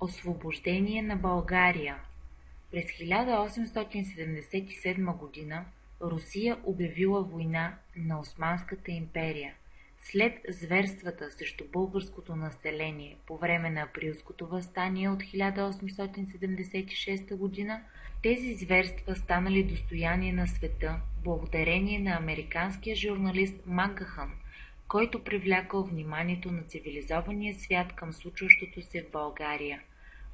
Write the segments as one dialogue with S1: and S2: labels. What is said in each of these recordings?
S1: Освобождение на България. През 1877 година Русия обявила война на Османската империя. След зверствата срещу българското население по време на Априлското въстание от 1876 година, тези зверства станали достояние на света благодарение на американския журналист Макгахан, който привлякал вниманието на цивилизования свят към случващото се в България.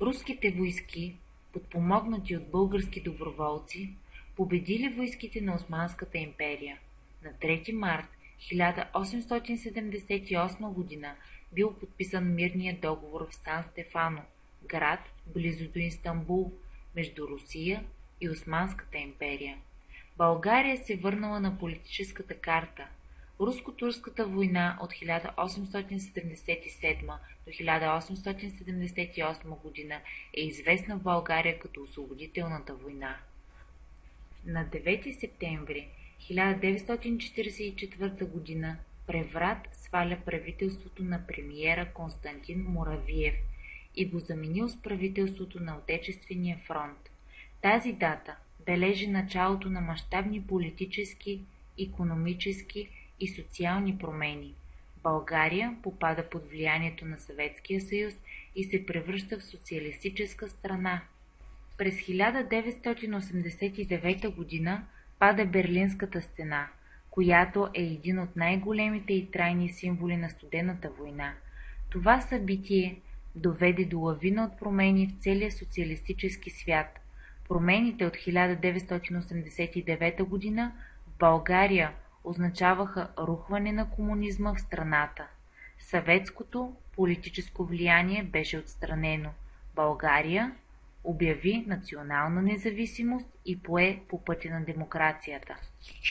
S1: Руските войски, подпомогнати от български доброволци, победили войските на Османската империя. На 3 март 1878 година бил подписан мирният договор в Сан-Стефано, град близо до Истанбул, между Русия и Османската империя. България се върнала на политическата карта. Руско-турската война от 1877 до 1878 година е известна в България като освободителната война. На 9 септември 1944 година преврат сваля правителството на премиера Константин Муравиев и го заменил с правителството на Отечествения фронт. Тази дата бележи началото на мащабни политически, икономически и социални промени. България попада под влиянието на Съветския съюз и се превръща в социалистическа страна. През 1989 година пада Берлинската стена, която е един от най-големите и трайни символи на студената война. Това събитие доведе до лавина от промени в целия социалистически свят. Промените от 1989 година в България означаваха рухване на комунизма в страната. Съветското политическо влияние беше отстранено. България обяви национална независимост и пое по пътя на демокрацията.